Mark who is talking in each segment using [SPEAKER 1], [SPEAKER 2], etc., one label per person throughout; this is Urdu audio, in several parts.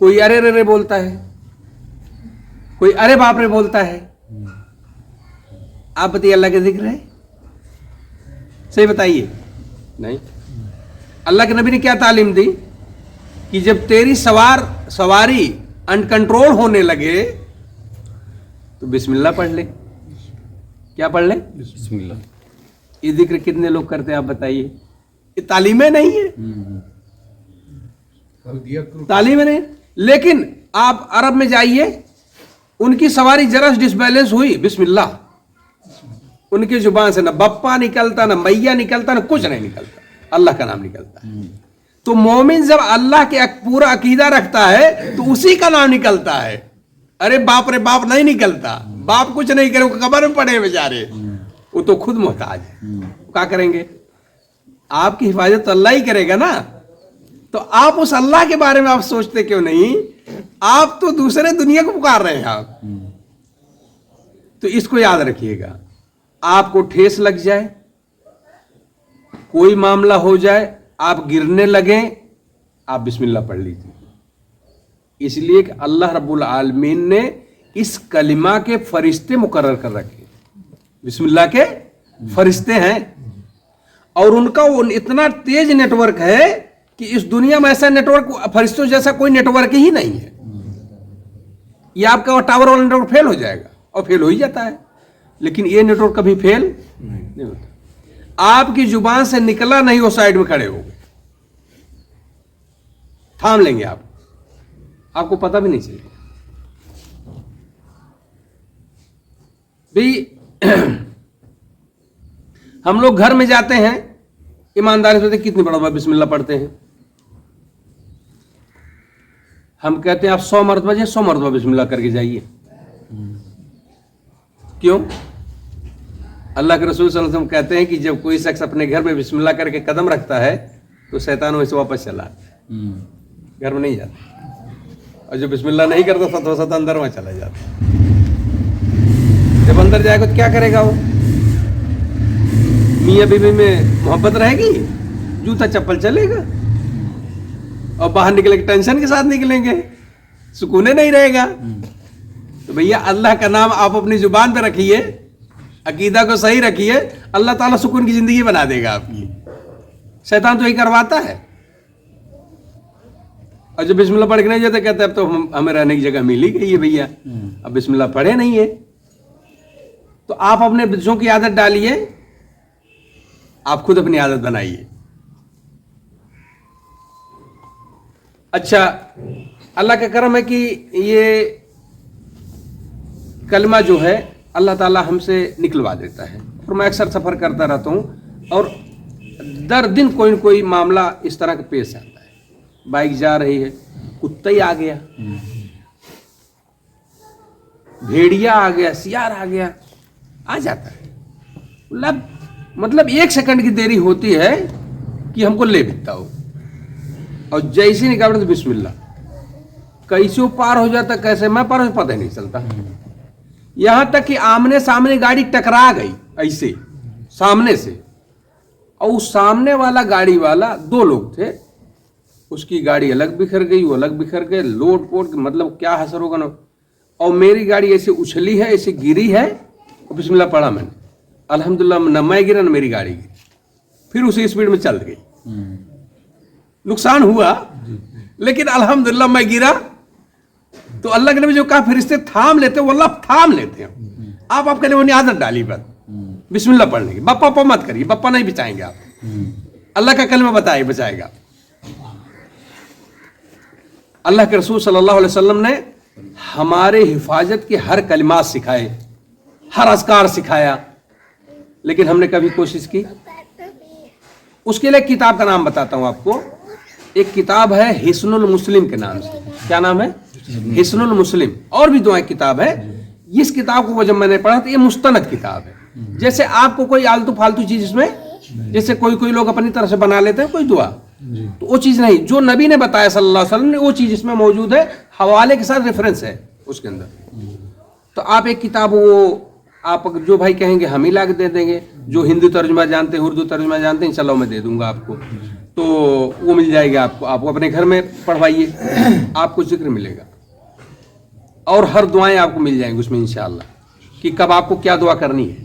[SPEAKER 1] کوئی ارے رے بولتا ہے, کوئی ارے باپ رے بولتا ہے. آپ بتائیے اللہ کے ذکر ہے؟ صحیح بتائیے. نہیں. اللہ کے نبی نے کیا تعلیم دی کہ جب تیری سواری انکنٹرول ہونے لگے تو بسم اللہ پڑھ لے. کیا پڑھ لے؟
[SPEAKER 2] بسم اللہ.
[SPEAKER 1] یہ ذکر کتنے لوگ کرتے ہیں آپ بتائیے؟ یہ تعلیمیں نہیں ہے, تعلیمیں نہیں. لیکن آپ عرب میں جائیے, ان کی سواری ذرا ڈس بیلنس ہوئی, بسم اللہ, ان کی زبان سے نہ بپا نکلتا, نہ میاں نکلتا, نہ کچھ نہیں نکلتا, اللہ کا نام نکلتا ہے. تو مومن جب اللہ کے پورا عقیدہ رکھتا ہے تو اسی کا نام نکلتا ہے. ارے باپ رے باپ نہیں نکلتا. باپ کچھ نہیں کرے, وہ قبر میں پڑے بیچارے, وہ تو خود محتاج ہے. کیا کریں گے؟ آپ کی حفاظت تو اللہ ہی کرے گا نا. تو آپ اس اللہ کے بارے میں آپ سوچتے کیوں نہیں؟ آپ تو دوسرے دنیا کو پکار رہے ہیں آپ. تو اس کو یاد رکھیے گا. آپ کو ٹھیس لگ جائے, کوئی معاملہ ہو جائے, آپ گرنے لگیں, آپ بسم اللہ پڑھ لیجیے. اس لیے کہ اللہ رب العالمین نے اس کلمہ کے فرشتے مقرر کر رکھے. بسم اللہ کے فرشتے ہیں, اور ان کا وہ اتنا تیز نیٹ ورک ہے کہ اس دنیا میں ایسا نیٹ ورک فرشتوں جیسا کوئی نیٹ ورک ہی نہیں ہے. یہ آپ کا ٹاور والا نیٹ ورک فیل ہو جائے گا, اور فیل ہو ہی جاتا ہے, لیکن یہ نیٹ ورک کبھی فیل نہیں ہوتا. آپ کی زبان سے نکلا نہیں, وہ سائڈ میں کھڑے ہو گئے, تھام لیں گے آپ کو پتہ بھی نہیں چلے گا. ہم لوگ گھر میں جاتے ہیں, ایمانداری سے کتنی بڑا بار بسم اللہ پڑھتے ہیں. ہم کہتے ہیں آپ 100 مرتبہ 100 مرتبہ بسم اللہ کر کے جائیے. کیوں؟ اللہ کے رسول صلی اللہ علیہ وسلم کہتے ہیں کہ جب کوئی شخص اپنے گھر میں بسم اللہ کر کے قدم رکھتا ہے تو شیطان وہیں سے واپس چلا آتا ہے, گھر میں نہیں جاتا. اور جو بسم اللہ نہیں کرتا ستو ست اندر وہاں چلا جاتا. جب اندر جائے گا تو کیا کرے گا وہ؟ میاں بیوی میں محبت رہے گی, جوتا چپل چلے گا, اور باہر نکلے گا ٹینشن کے ساتھ نکلیں گے, سکون نہیں رہے گا. تو بھیا اللہ کا نام آپ اپنی زبان پہ رکھیے, عقیدہ کو صحیح رکھیے, اللہ تعالیٰ سکون کی زندگی بنا دے گا آپ کی. شیطان تو یہی کرواتا ہے. اور جو بسم اللہ پڑھ کے نہیں جاتے کہتے اب تو ہمیں رہنے کی جگہ مل ہی گئی ہے بھیا, اب بسم اللہ پڑھے نہیں ہے. تو آپ اپنے بچوں کی عادت ڈالیے, آپ خود اپنی عادت بنائیے. اچھا, اللہ کا کرم ہے کہ یہ کلمہ جو ہے اللہ تعالیٰ ہم سے نکلوا دیتا ہے. اور میں اکثر سفر کرتا رہتا ہوں, اور در دن کوئی نہ کوئی معاملہ اس طرح کا پیش آتا ہے. بائک جا رہی ہے, کتا ہی آ گیا, بھیڑیا آ گیا, سیار آ گیا, آ جاتا ہے. مطلب 1 سیکنڈ کی دیری ہوتی ہے کہ ہم کو لے بھیتا ہو, اور جیسے نکالتے تو بسم اللہ, کیسے وہ پار ہو جاتا, کیسے میں پار ہو پتہ ہی نہیں چلتا. یہاں تک کہ آمنے سامنے گاڑی ٹکرا گئی ایسے سامنے سے, اور اس سامنے والا گاڑی والا 2 لوگ تھے, اس کی گاڑی الگ بکھر گئی, وہ الگ بکھر گئے, لوٹ پوٹ, مطلب کیا حسر ہوگا نا. اور میری گاڑی ایسے اچھلی ہے, ایسے گری ہے, اور بسم اللہ پڑھا میں نے, الحمدللہ نہ میں گرا نہ میری گاڑی گری. پھر اسی اسپیڈ میں چل گئی, نقصان ہوا, لیکن الحمدللہ میں گرا. تو اللہ کے نبی جو کہا فرشتے تھام لیتے, وہ اللہ تھام لیتے ہیں. آپ کے لیے عادت ڈالی بس بسم اللہ پڑھنے کی. بپا مت کریے, بپا نہیں بچائیں گے آپ, اللہ کا کلمہ بچائے گا. اللہ کے رسول صلی اللہ علیہ وسلم نے ہمارے حفاظت کے ہر کلمات سکھائے, ہر اذکار سکھایا, لیکن ہم نے کبھی کوشش کی؟ اس کے لیے ایک کتاب کا نام بتاتا ہوں آپ کو. ایک کتاب ہے حصن المسلم کے نام سے. کیا نام ہے؟ حصن المسلم. اور بھی 2 کتاب ہے. اس کتاب کو جب میں نے پڑھا تو یہ مستند کتاب ہے. جیسے آپ کو کوئی آلتو فالتو چیز اس میں, جیسے کوئی لوگ اپنی طرح سے بنا لیتے ہیں کوئی دعا, تو وہ چیز نہیں. جو نبی نے بتایا صلی اللہ علیہ وسلم نے, وہ چیز اس میں موجود ہے, حوالے کے ساتھ ریفرنس ہے اس کے اندر. تو آپ ایک کتاب, وہ آپ جو بھائی کہیں گے ہم ہی لا کے دے دیں گے, جو ہندی ترجمہ جانتے ہیں, اردو ترجمہ جانتے ہیں, انشاءاللہ میں دے دوں گا آپ کو. تو وہ مل جائے گا آپ کو اپنے گھر میں پڑھوائیے, آپ کو ذکر ملے گا اور ہر دعائیں آپ کو مل جائیں گی اس میں انشاءاللہ, کہ کب آپ کو کیا دعا کرنی ہے.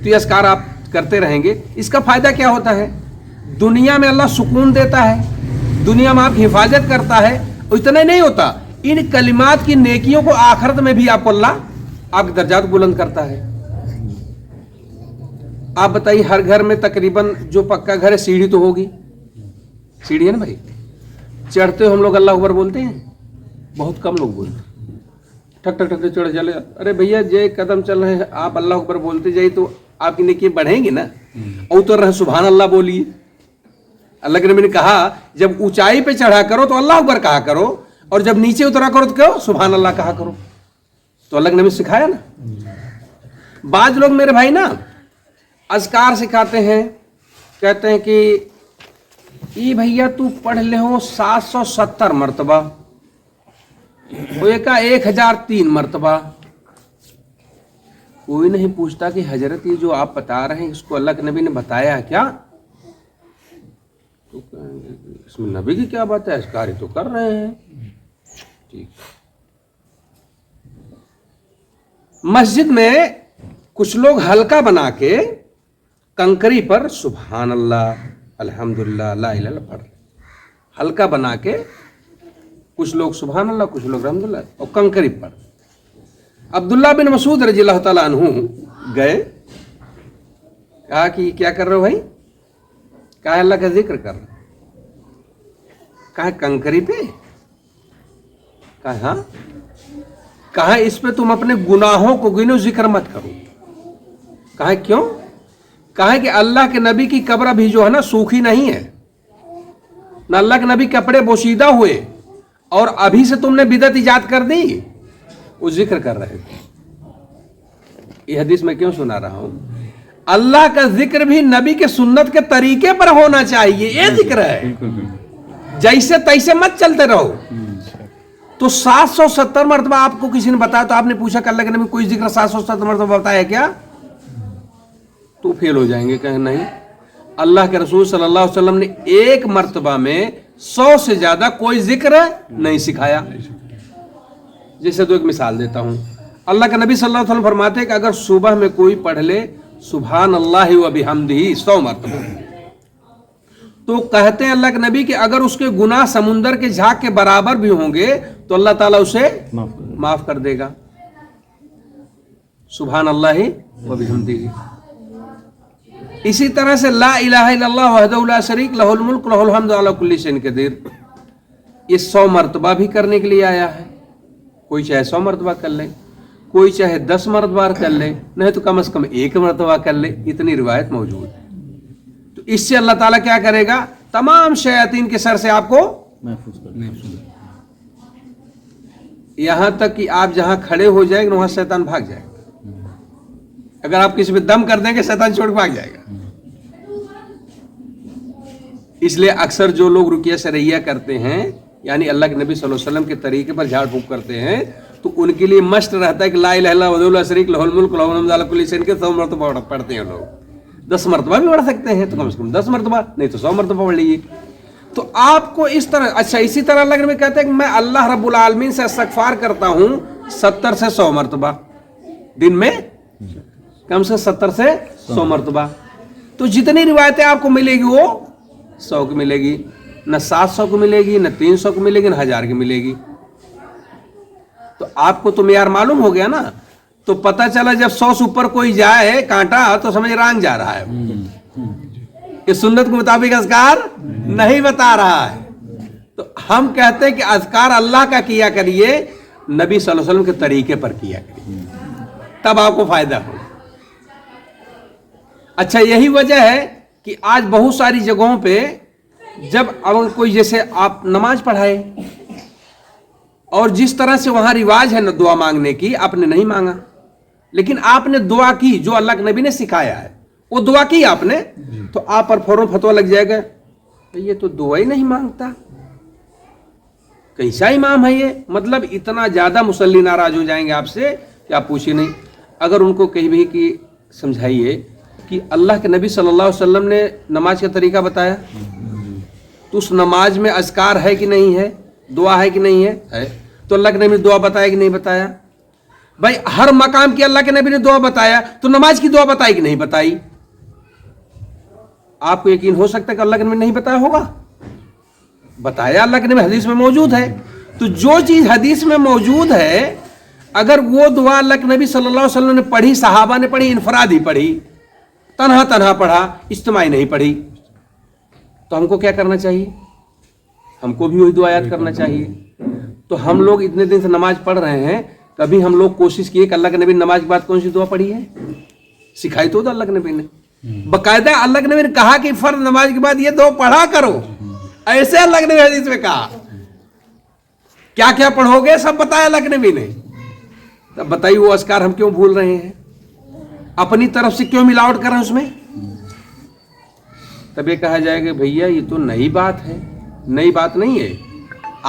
[SPEAKER 1] تو یہ اذکار آپ کرتے رہیں گے. اس کا فائدہ کیا ہوتا ہے؟ دنیا میں اللہ سکون دیتا ہے, دنیا میں آپ کی حفاظت کرتا ہے. اتنا ہی نہیں ہوتا, ان کلمات کی نیکیوں کو آخرت میں بھی آپ کو اللہ آپ کے درجات بلند کرتا ہے. آپ بتائیے, ہر گھر میں تقریباً جو پکا گھر ہے سیڑھی تو ہوگی, سیڑھی ہے نا بھائی, چڑھتے ہو ہم لوگ اللہ اکبر بولتے ہیں؟ بہت کم لوگ بولتے ہیں, ٹھک ٹھک ٹھک چڑھ چلے. ارے بھیا جے قدم چل رہے ہیں, آپ اللہ اکبر بولتے جائیے تو آپ کی نیکی بڑھیں گی نا. اور اتر رہے سبحان اللہ بولیے. اللہ کے نبی نے کہا جب اونچائی پہ چڑھا کرو تو اللہ اکبر کہا کرو, اور جب نیچے اترا کرو تو کہو سبحان اللہ کہا کرو. تو اللہ کے نبی سکھایا نا. بعض لوگ میرے بھائی نا اذکار سکھاتے ہیں, کہتے ہیں کہ ای بھیا تو پڑھ لے ہو 770 مرتبہ, کوئی کا 1003 مرتبہ. کوئی نہیں پوچھتا کہ حضرت یہ جو آپ بتا رہے ہیں اس کو اللہ کے نبی نے بتایا کیا؟ تو اس میں نبی کی کیا بات ہے, اذکار تو کر رہے ہیں. ٹھیک. مسجد میں کچھ لوگ حلقہ بنا کے کنکری پر سبحان اللہ الحمدللہ لا الہ الا اللہ پڑھ رہے. حلقہ بنا کے کچھ لوگ سبحان اللہ, کچھ لوگ الحمدللہ, اور کنکری پر. عبداللہ بن مسعود رضی اللہ تعالیٰ عنہ گئے, کہا کہ کیا کر رہے ہو بھائی؟ کہا اللہ کا ذکر کر رہے. کہا کنکری پہ؟ کہا ہاں. کہا اس پہ تم اپنے گناہوں کو گنو, ذکر مت کرو. کہا کیوں؟ کہا کہ اللہ کے نبی کی قبر بھی جو ہے نا سوکھی نہیں ہے, نہ اللہ کے نبی کپڑے بوشیدہ ہوئے, اور ابھی سے تم نے بدعت ایجاد کر دی. وہ ذکر کر رہے تھے. یہ حدیث میں کیوں سنا رہا ہوں؟ اللہ کا ذکر بھی نبی کے سنت کے طریقے پر ہونا چاہیے. یہ ذکر ہے, جیسے تیسے مت چلتے رہو. تو 770 مرتبہ آپ کو کسی نے بتایا تو آپ نے پوچھا کہ اللہ کے نبی کوئی ذکر 770 مرتبہ بتایا کیا؟ تو فیل ہو جائیں گے, کہیں نہیں. اللہ کے رسول صلی اللہ علیہ وسلم نے ایک مرتبہ میں 100 سے زیادہ کوئی ذکر نہیں سکھایا. جیسے تو ایک مثال دیتا ہوں, اللہ کے نبی صلی اللہ علیہ وسلم فرماتے ہیں کہ اگر صبح میں کوئی پڑھ لے سبحان اللہ و بحمدہ 100 مرتبہ, تو کہتے ہیں اللہ کے نبی کہ اگر اس کے گناہ سمندر کے جھاگ کے برابر بھی ہوں گے تو اللہ تعالیٰ اسے معاف کر دے گا. سبحان اللہ و بحمدہ. اسی طرح سے لا الہ الا اللہ وحدہ لا شریک لہ الملک لہ الحمد علی کل شیء قدیر, یہ 100 مرتبہ بھی کرنے کے لیے آیا ہے. کوئی چاہے 100 مرتبہ کر لے, کوئی چاہے 10 مرتبہ کر لے, نہیں تو کم از کم 1 مرتبہ کر لے. اتنی روایت موجود ہے. تو اس سے اللہ تعالیٰ کیا کرے گا؟ تمام شیاطین کے سر سے آپ کو محفوظ کر دے گا. یہاں تک کہ آپ جہاں کھڑے ہو جائیں گے وہاں شیطان بھاگ جائے گا. اگر آپ کسی پہ دم کر دیں گے شیطان چھوڑ بھاگ جائے گا. اس لیے اکثر جو لوگ رقیہ شرعیہ کرتے ہیں, یعنی اللہ کے نبی صلی اللہ علیہ وسلم کے طریقے پر جھاڑ پھونک کرتے ہیں, تو ان کے لیے مشٹ رہتا ہے کہ لا الہ الا اللہ وحدہ لا شریک لہ الملک لہ الحمد علی کل شیء کے 100 مرتبہ پڑھتے ہیں لوگ. 10 مرتبہ بھی پڑھ سکتے ہیں تو کم سے کم 10 مرتبہ, نہیں تو 100 مرتبہ پڑھ لیجیے. تو آپ کو اس طرح, اچھا اسی طرح اللہ کے نبی کہتے ہیں کہ میں اللہ رب العالمین سے استغفار کرتا ہوں 70 سے 100 مرتبہ دن میں, کم سے 70 سے 100 مرتبہ. تو جتنی روایتیں آپ کو ملے گی وہ 100 کی ملے گی, نہ 700 کو ملے گی, نہ 300 کو ملے گی, نہ 1000 کی ملے گی. تو آپ کو تو معیار معلوم ہو گیا نا. تو پتہ چلا جب 100 سے اوپر کوئی جائے کانٹا تو سمجھ رانگ جا رہا ہے, کہ سنت کے مطابق اذکار نہیں بتا رہا ہے. تو ہم کہتے ہیں کہ اذکار اللہ کا کیا کریے, نبی صلی اللہ علیہ وسلم کے طریقے پر کیا کریے, تب آپ کو فائدہ ہو. اچھا یہی وجہ ہے کہ آج بہت ساری جگہوں پہ جب اگر کوئی جیسے آپ نماز پڑھائے اور جس طرح سے وہاں رواج ہے نا دعا مانگنے کی, آپ نے نہیں مانگا, لیکن آپ نے دعا کی جو اللہ کے نبی نے سکھایا ہے, وہ دعا کی آپ نے, تو آپ پر فوراً فتویٰ لگ جائے گا یہ تو دعا ہی نہیں مانگتا, کیسا امام ہے یہ. مطلب اتنا زیادہ مصلی ناراض ہو جائیں گے آپ سے کہ آپ پوچھیں نہیں. اگر ان کو کہیں بھی کہ سمجھائیے کہ اللہ کے نبی صلی اللہ علیہ وسلم نے نماز کا طریقہ بتایا, تو اس نماز میں اذکار ہے کہ نہیں ہے, دعا ہے کہ نہیں ہے, تو اللہ کے نبی نے دعا بتایا کہ نہیں بتایا؟ بھائی ہر مقام کی اللہ کے نبی نے دعا بتایا, تو نماز کی دعا بتائی کہ نہیں بتائی؟ آپ کو یقین ہو سکتا ہے کہ اللہ کے نبی نے نہیں بتایا ہوگا؟ بتایا اللہ کے نبی, حدیث میں موجود ہے. تو جو چیز حدیث میں موجود ہے, اگر وہ دعا اللہ کے نبی صلی اللہ علیہ وسلم نے پڑھی, صحابہ نے پڑھی, انفرادی پڑھی, تنہا پڑھا, اجتماعی نہیں پڑھی, تو ہم کو کیا کرنا چاہیے؟ ہم کو بھی وہی دعا یاد کرنا چاہیے. تو ہم لوگ اتنے دن سے نماز پڑھ رہے ہیں, کبھی ہم لوگ کوشش کیے کہ اللہ کے نبی نے نماز کے بعد کون سی دعا پڑھی ہے؟ سکھائی تو اللہ کے نبی نے, باقاعدہ اللہ کے نبی نے کہا کہ فرض نماز کے بعد یہ دعا پڑھا کرو, ایسے اللہ کے نبی حدیث میں کہا. کیا کیا پڑھو گے سب بتایا اللہ کے نبی نے. تب بتائیے وہ اذکار ہم کیوں بھول رہے ہیں, اپنی طرف سے کیوں ملاوٹ کر رہے ہیں اس میں؟ تب یہ کہا جائے کہ بھیا یہ تو نئی بات ہے. نئی بات نہیں ہے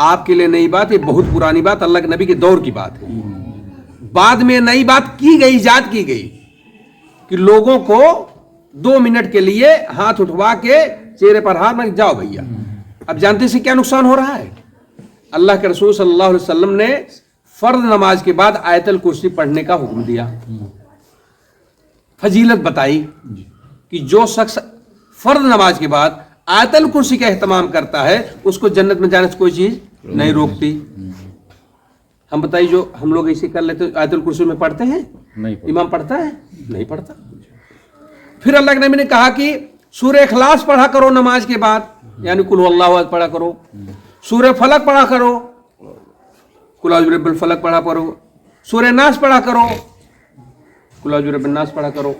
[SPEAKER 1] آپ کے لیے, نئی بات, یہ بہت پرانی بات, اللہ کے نبی کے دور کی بات ہے. بعد میں نئی بات کی گئی, ایجاد کی گئی کہ لوگوں کو 2 منٹ کے لیے ہاتھ اٹھوا کے چہرے پر ہاتھ میں جاؤ بھیا. اب جانتے سے کیا نقصان ہو رہا ہے؟ اللہ کے رسول صلی اللہ علیہ وسلم نے فرض نماز کے بعد آیت الکرسی پڑھنے کا حکم دیا, فضیلت بتائی کہ جو شخص فرض نماز کے بعد آیت الکرسی کا اہتمام کرتا ہے اس کو جنت میں جانے سے کوئی چیز نہیں روکتی. ہم بتائیے جو ہم لوگ ایسے کر لیتے, آیت الکرسی میں پڑھتے ہیں؟ امام پڑھتا ہے؟ نہیں پڑھتا. پھر اللہ کے نبی نے کہا کہ سورہ اخلاص پڑھا کرو نماز کے بعد, یعنی قل هو اللہ احد پڑھا کرو, سورہ فلق پڑھا کرو, قل اعوذ برب الفلق پڑھا کرو, سورہ ناس پڑھا کرو, قل اعوذ برب الناس پڑھا کرو.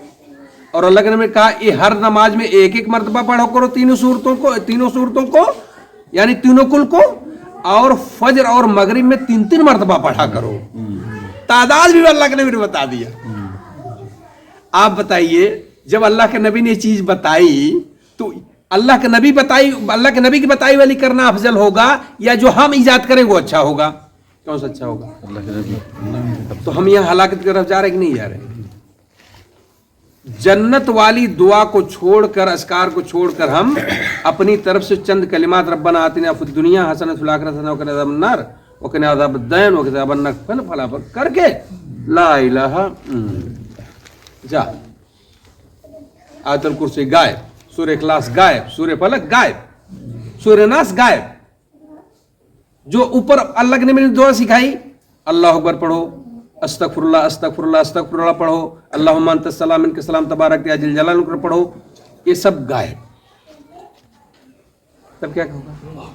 [SPEAKER 1] اور اللہ کے نبی نے کہا یہ ہر نماز میں ایک ایک مرتبہ پڑھا کرو تینوں صورتوں کو یعنی تینوں کل کو, اور فجر اور مغرب میں 3 مرتبہ پڑھا کرو. تعداد بھی اللہ کے نبی نے بتا دیا. آپ بتائیے جب اللہ کے نبی نے یہ چیز بتائی تو اللہ کے نبی کی بتائی والی کرنا افضل ہوگا یا جو ہم ایجاد کریں وہ اچھا ہوگا؟ کون سا اچھا ہوگا؟ تو ہم یہاں ہلاکت کی طرف جا رہے کہ نہیں جا رہے؟ جنت والی دعا کو چھوڑ کر, اذکار کو چھوڑ کر ہم اپنی طرف سے چند کلمات ربنا آتنا فی الدنیا حسنۃ وفی الآخرۃ حسنۃ وقنا عذاب النار وقنا عذاب الدین وقنا عذاب النار فلا کر کے لا الہ جا, آیت الکرسی غائب, سورہ اخلاص غائب, سورہ فلق غائب, سورہ ناس غائب. جو اوپر اللہ کے نبی نے دعا سکھائی, اللہ اکبر پڑھو, استغفر اللہ استغفر اللہ استغفر اللہ پڑھو, اللہم انت السلام منک السلام تبارک یا ذل جلال والاکرام پڑھو, یہ سب غائب. تب کیا ہوگا؟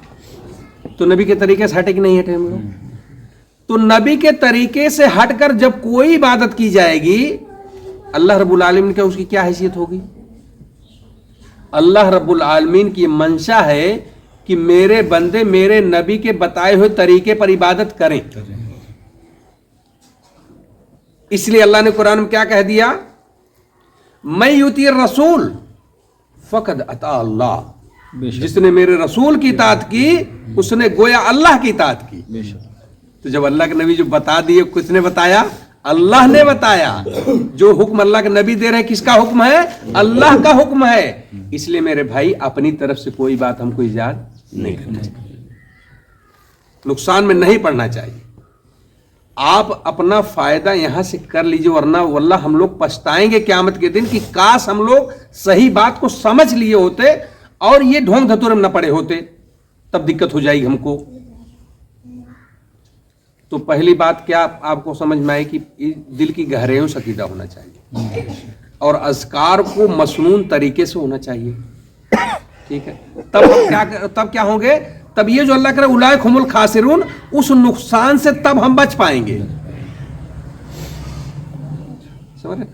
[SPEAKER 1] تو نبی کے طریقے سے ہٹے کہ نہیں ہٹے ہم لوگ؟ تو نبی کے طریقے سے ہٹ کر جب کوئی عبادت کی جائے گی, اللہ رب العالمین کا اس کی کیا حیثیت ہوگی؟ اللہ رب العالمین کی منشا ہے کہ میرے بندے میرے نبی کے بتائے ہوئے طریقے پر عبادت کریں. اس لیے اللہ نے قرآن میں کیا کہہ دیا؟ میں یطیع الرسول فقد اطاع اللہ. جس نے میرے رسول کی اطاعت کی اس نے گویا اللہ کی اطاعت کی. تو جب اللہ کے نبی جو بتا دیے, کس نے بتایا؟ اللہ نے بتایا. جو حکم اللہ کے نبی دے رہے ہیں کس کا حکم ہے؟ اللہ کا حکم ہے. اس لیے میرے بھائی اپنی طرف سے کوئی بات ہم کو ایجاد نہیں کرنا چاہیے, نقصان میں نہیں پڑنا چاہیے. آپ اپنا فائدہ یہاں سے کر لیجئے, ورنہ واللہ ہم لوگ پچھتائیں گے قیامت کے دن کہ کاش ہم لوگ صحیح بات کو سمجھ لیے ہوتے اور یہ ڈھونگ دھتورے میں نہ پڑے ہوتے, تب دقت ہو جائے گی ہم کو. تو پہلی بات کیا آپ کو سمجھ میں آئے کہ دل کی گہرائیوں سے عقیدہ ہونا چاہیے اور اذکار کو مسنون طریقے سے ہونا چاہیے. ٹھیک ہے, تب کیا ہوں گے؟ تب یہ جو اللہ کرے اولئک هم الخاسرون, اس نقصان سے تب ہم بچ پائیں گے. سمجھے؟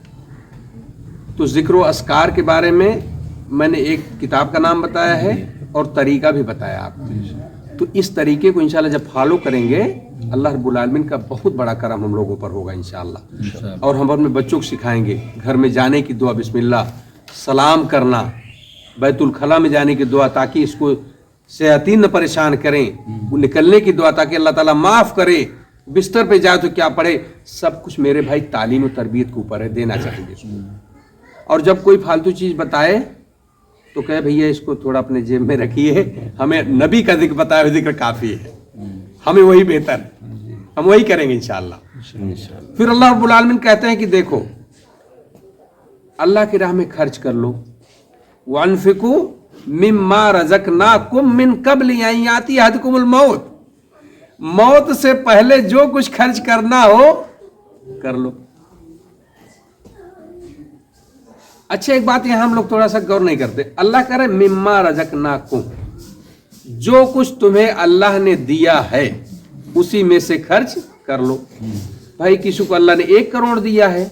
[SPEAKER 1] تو ذکر و اذکار کے بارے میں نے ایک کتاب کا نام بتایا ہے اور طریقہ بھی بتایا آپ کو. تو اس طریقے کو انشاءاللہ جب فالو کریں گے اللہ رب العالمین کا بہت بڑا کرم ہم لوگوں پر ہوگا انشاءاللہ. اور ہم اپنے بچوں کو سکھائیں گے گھر میں جانے کی دعا, بسم اللہ, سلام کرنا, بیت الخلا میں جانے کی دعا تاکہ اس کو شیاطین نہ پریشان کریں, وہ نکلنے کی دعا تاکہ اللہ تعالیٰ معاف کرے, بستر پہ جائے تو کیا پڑھے, سب کچھ میرے بھائی تعلیم و تربیت کے اوپر ہے, دینا چاہیے اس کو. اور جب کوئی فالتو چیز بتائے تو کہے بھیا اس کو تھوڑا اپنے جیب میں رکھیے, ہمیں نبی کا ذکر بتایا ہوئے ذکر کافی ہے, ہمیں وہی بہتر ہے, ہم وہی کریں گے انشاءاللہ. پھر اللہ رب العالمین کہتے ہیں کہ دیکھو اللہ کی راہ میں خرچ کر لو. وَأَنفِقُوا مِمَّا رَزَقْنَاكُم مِّن قَبْلِ أَن يَأْتِيَ أَحَدَكُمُ الْمَوْتُ, موت سے پہلے جو کچھ خرچ کرنا ہو کر لو. اچھا ایک بات یہاں ہم لوگ تھوڑا سا غور نہیں کرتے. اللہ کہہ رہے مما رزقناکم, جو کچھ تمہیں اللہ نے دیا ہے اسی میں سے خرچ کر لو. بھائی کسی کو اللہ نے 1 کروڑ دیا ہے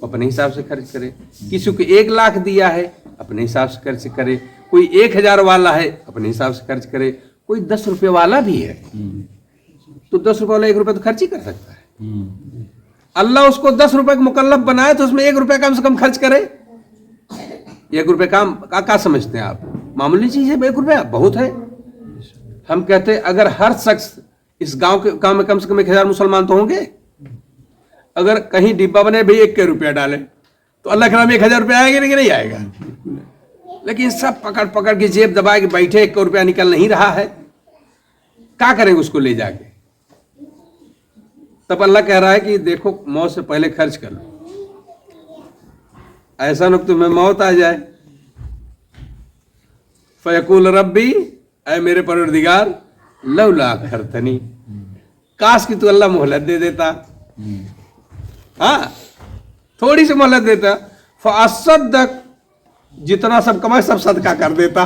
[SPEAKER 1] اپنے حساب سے خرچ کرے, کسی کو 1 لاکھ دیا ہے اپنے حساب سے خرچ کرے, کوئی 1000 والا ہے اپنے حساب سے خرچ کرے, کوئی 10 روپے والا بھی ہے تو 10 روپے والا 1 روپے تو خرچ ہی کر سکتا ہے. اللہ اس کو 10 روپے کا مکلف بنائے تو اس میں 1 روپے کم سے کم خرچ کرے. 1 روپے کام کا سمجھتے ہیں آپ؟ معمولی چیز ہے 1 روپے بہت ہے. ہم کہتے ہیں اگر ہر شخص اس گاؤں میں کم سے کم 1000 مسلمان تو ہوں گے, اگر کہیں ڈبہ بنے بھائی 1 روپیہ ڈالے تو اللہ کے نام 1000 روپے آئے گا کہ نہیں آئے گا؟ لیکن سب پکڑ پکڑ کے جیب دبائے کے بیٹھے, 1 روپیہ نکل نہیں رہا ہے, کیا کریں گے اس کو لے جا کے؟ تب اللہ کہہ رہا ہے کہ دیکھو موت سے پہلے خرچ کر لو, ایسا نہ تمہیں موت آ جائے. فیقول ربی, اے میرے پروردگار, لولا اخرتنی, کاش کہ تو اللہ مہلت دے دیتا, ہاں تھوڑی سی مہلت دیتا, فاصدق, جتنا سب کمائے سب صدقہ کر دیتا.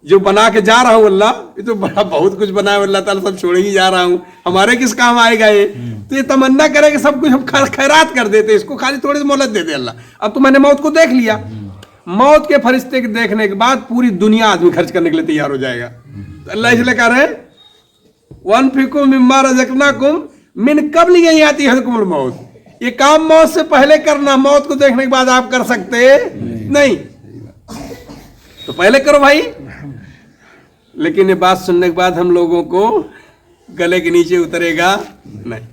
[SPEAKER 1] جو بنا کے جا رہا ہوں اللہ, یہ تو بڑا بہت کچھ بنا ہے اللہ تعالیٰ, سب چھوڑے ہی جا رہا ہوں, ہمارے کس کام آئے گا یہ؟ تو یہ تمنا کرے کہ سب کچھ ہم خیرات کر دیتے, اس کو خالی تھوڑی سی مہلت دے دے اللہ. اب تو میں نے موت کو دیکھ لیا, موت کے فرشتے کے دیکھنے کے بعد پوری دنیا آدمی خرچ کرنے کے لیے تیار ہو جائے گا. تو اللہ اس لیے کہہ رہے ہیں وَأَنفِقُوا مِمَّا رَزَقْنَاكُم مِّن قَبْلِ أَن يَأْتِيَ أَحَدَكُمُ الْمَوْتُ, یہ کام موت سے پہلے کرنا, موت کو دیکھنے کے بعد آپ کر سکتے نہیں, تو پہلے کرو بھائی. لیکن یہ بات سننے کے بعد ہم لوگوں کو گلے کے نیچے اترے گا نہیں.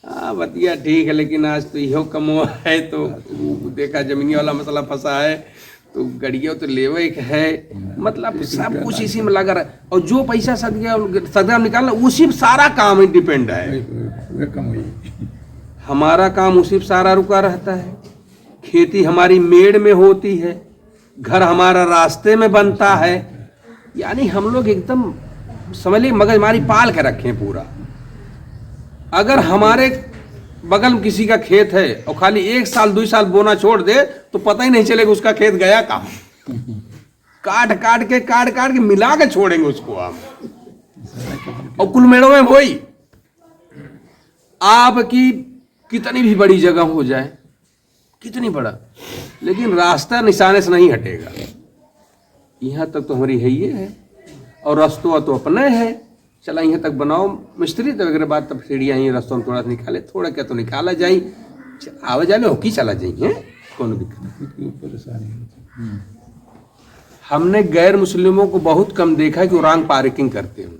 [SPEAKER 1] ہاں بتیا ٹھیک ہے, لیکن آج تو یہ کم ہوا ہے, تو دیکھا زمینی والا مسئلہ پھنسا ہے, تو گڑیوں تو لیوے ہے, مطلب سب کچھ اسی میں لگا رہا ہے. اور جو پیسہ صدقہ نکالنا اسی پہ سارا کام ڈیپینڈ ہے. ہمارا کام اسی پہ سارا رکا رہتا ہے. کھیتی ہماری میڑ میں ہوتی ہے, گھر ہمارا راستے میں بنتا ہے. یعنی ہم لوگ ایک دم سمجھ لیے مگز ہماری پال کے رکھیں پورا. اگر ہمارے بغل میں کسی کا کھیت ہے اور خالی 1 سال 2 سال بونا چھوڑ دے تو پتہ ہی نہیں چلے گا اس کا کھیت گیا کہاں. کاٹ کے ملا کے چھوڑیں گے اس کو ہم. اور کل میڑوں میں وہی, آپ کی کتنی بھی بڑی جگہ ہو جائے, کتنی بڑا, لیکن راستہ نشانے سے نہیں ہٹے گا. یہاں تک تو ہماری ہے یہ ہے, اور رستوں تو اپنے ہے, چلا یہاں تک بناؤ مستری, تو اگر بات تب سیڑھیاں ہی رستوں میں تھوڑا نکالے, تھوڑا کیا تو نکالا جائیں, آوے جانے ہوکی چلا جائیں, کون دقت. ہم نے غیر مسلموں کو بہت کم دیکھا ہے کہ وہ رانگ پارکنگ کرتے ہوں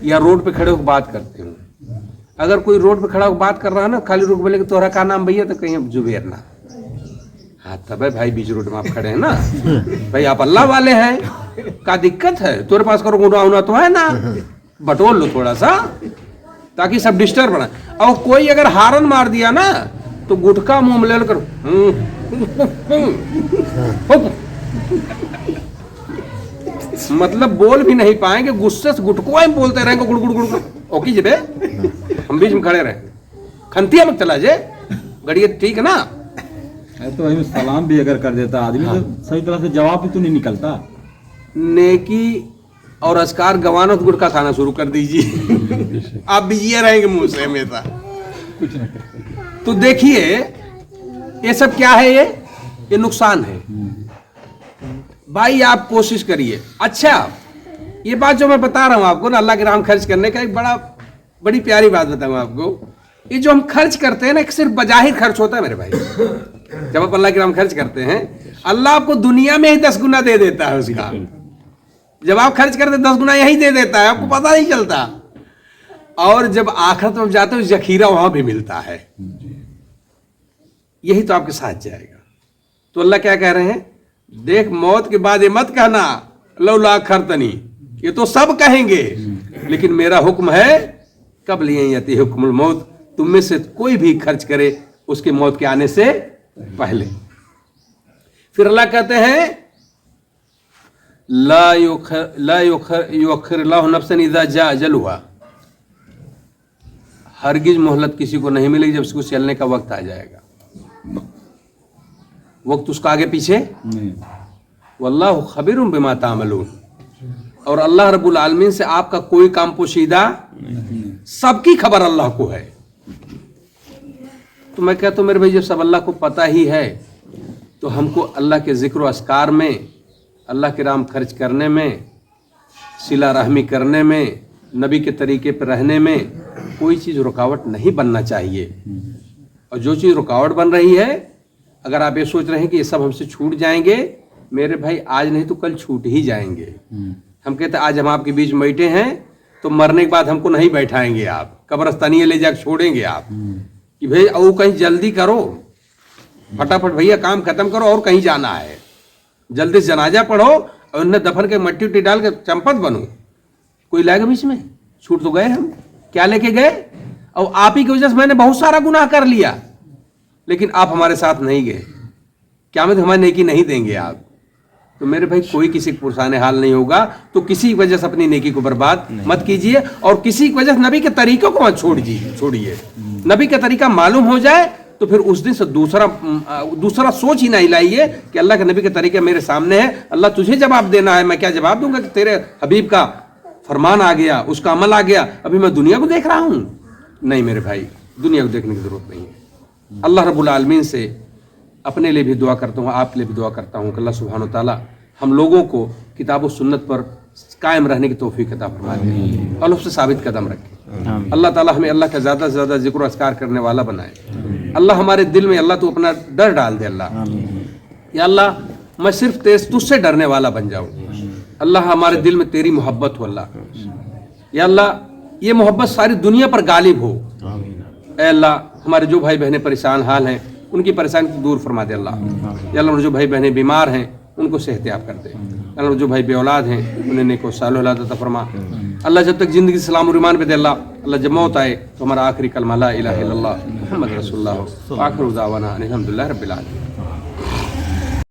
[SPEAKER 1] یا روڈ پہ کھڑے ہو بات کرتے ہوں. اگر کوئی روڈ پہ کھڑا ہو بات کر رہا ہے نا, خالی روڈ بولے کہ تمہارا کیا نام بھیا, تو کہیں زبیر نا. ہاں تب ہے بھائی, بیچ روڈ میں آپ کھڑے ہیں نا بھائی, آپ اللہ والے ہیں, کیا دقت ہے, تمہارے پاس کرو ہونا تو ہے نا, بٹول لو تھوڑا سا تاکہ سب ڈسٹرب نہ. اور کوئی اگر ہارن مار دیا نا تو گٹکا منہ میں لے کر مطلب بول بھی نہیں پائیں گے, غصے سے گٹکوا ہی بولتے رہیں گے, گڑ گڑ گڑ. اوکی جی بے, ہم بیچ میں کھڑے رہیں, کھنتیا مت چلا جے گڑی, ٹھیک ہے نا.
[SPEAKER 2] تو سلام بھی اگر کر دیتا آدمی تو صحیح طرح سے جواب بھی تو نہیں نکلتا.
[SPEAKER 1] نیکی اور اذکار گوانا تو گٹکا کھانا شروع کر دیجیے, آپ بھی یہ رہیں گے منہ سے ہمیشہ. تو دیکھیے یہ سب کیا ہے, یہ نقصان ہے. بھائی آپ کوشش کریے. اچھا یہ بات جو میں بتا رہا ہوں آپ کو نا, اللہ کے راہ خرچ کرنے کا ایک بڑی پیاری بات بتاؤں آپ کو. یہ جو ہم خرچ کرتے ہیں نا, صرف بظاہر خرچ ہوتا ہے میرے بھائی. جب آپ اللہ کے راہ خرچ کرتے ہیں, اللہ آپ کو دنیا میں ہی 10 گنا دے دیتا ہے اس کا. جب آپ خرچ کرتے 10 گنا یہی دے دیتا ہے, آپ کو پتہ نہیں چلتا. اور جب آخرت میں جاتے ہو ذخیرہ وہاں بھی ملتا ہے, یہی تو آپ کے ساتھ جائے گا. تو اللہ کیا کہہ رہے ہیں, دیکھ موت کے بعد یہ مت کہنا لولا اخرتنی، یہ تو سب کہیں گے، لیکن میرا حکم ہے قبل یأتی حکم الموت، تم میں سے کوئی بھی خرچ کرے اس کی موت کے آنے سے پہلے۔ پھر اللہ کہتے ہیں لا یؤخر اللہ نفسا اذا جاء اجلها، ہرگز مہلت کسی کو نہیں ملے گی جب اس کو چلنے کا وقت آ جائے گا، وقت اس کا آگے پیچھے
[SPEAKER 2] نہیں۔
[SPEAKER 1] واللہ خبیر بما تعملون، اور اللہ رب العالمین سے آپ کا کوئی کام پوشیدہ، سب کی خبر اللہ کو ہے۔ تو میں کہتا ہوں میرے بھائی جب سب اللہ کو پتہ ہی ہے تو ہم کو اللہ کے ذکر و اذکار میں، اللہ کے نام خرچ کرنے میں، صلہ رحمی کرنے میں، نبی کے طریقے پر رہنے میں کوئی چیز رکاوٹ نہیں بننا چاہیے۔ اور جو چیز رکاوٹ بن رہی ہے، اگر آپ یہ سوچ رہے ہیں کہ یہ سب ہم سے چھوٹ جائیں گے، میرے بھائی آج نہیں تو کل چھوٹ ہی جائیں گے۔ ہم کہتے ہیں آج ہم آپ کے بیچ بیٹھے ہیں تو مرنے کے بعد ہم کو نہیں بیٹھائیں گے، آپ قبرستانیہ لے جا کے چھوڑیں گے آپ کہ بھائی او کہیں جلدی کرو، پھٹافٹ بھیا کام ختم کرو اور کہیں جانا ہے، جلدی سے جنازہ پڑھو اور انہیں دفن کے مٹی وٹی ڈال کے چمپت بنو، کوئی لائے گا بیچ میں؟ چھوٹ تو گئے ہم، کیا لے کے گئے؟ اور آپ ہی کی وجہ سے میں نے بہت سارا گناہ کر لیا، لیکن آپ ہمارے ساتھ نہیں گئے، قیامت ہماری نیکی نہیں دیں گے آپ۔ تو میرے بھائی کوئی کسی کو پرسان حال نہیں ہوگا، تو کسی وجہ سے اپنی نیکی کو برباد مت کیجئے، اور کسی وجہ سے نبی کے طریقوں کو مت چھوڑیے۔ نبی کا طریقہ معلوم ہو جائے تو پھر اس دن سے دوسرا سوچ ہی نہ لائیے کہ اللہ کے نبی کے طریقہ میرے سامنے ہے، اللہ تجھے جواب دینا ہے، میں کیا جواب دوں گا کہ تیرے حبیب کا فرمان آ گیا، اس کا عمل آ گیا، ابھی میں دنیا کو دیکھ رہا ہوں؟ نہیں میرے بھائی، دنیا کو دیکھنے کی ضرورت نہیں ہے۔ اللہ رب العالمین سے اپنے لیے بھی دعا کرتا ہوں، آپ کے لیے بھی دعا کرتا ہوں کہ اللہ سبحانہ وتعالی ہم لوگوں کو کتاب و سنت پر قائم رہنے کی توفیق عطا فرما دے اور اس سے ثابت قدم رکھے۔ اللہ تعالی ہمیں اللہ کا زیادہ سے زیادہ ذکر و اذکار کرنے والا بنائے۔ اللہ ہمارے دل میں اللہ تو اپنا ڈر ڈال دے، اللہ یا اللہ میں صرف تجھ سے ڈرنے والا بن جاؤں، اللہ ہمارے دل میں تیری محبت ہو، اللہ یا اللہ یہ محبت ساری دنیا پر غالب ہو۔ اے اللہ ہمارے جو بھائی بہنیں پریشان حال ہیں ان کی پریشانی کو دور فرما دے اللہ۔ یا اللہ جو بھائی بہنیں بیمار ہیں ان کو صحت یاب کر دے۔ اللہ جو بھائی بے اولاد ہیں انہیں نیک و صالح اولاد عطا فرما۔ اللہ جب تک زندگی سلام و ایمان پہ دے اللہ جب موت آئے تو ہمارا آخری کلمہ لا الہ الا اللہ محمد رسول اللہ ہو۔ آخر دعوانا الحمدللہ رب العالمین۔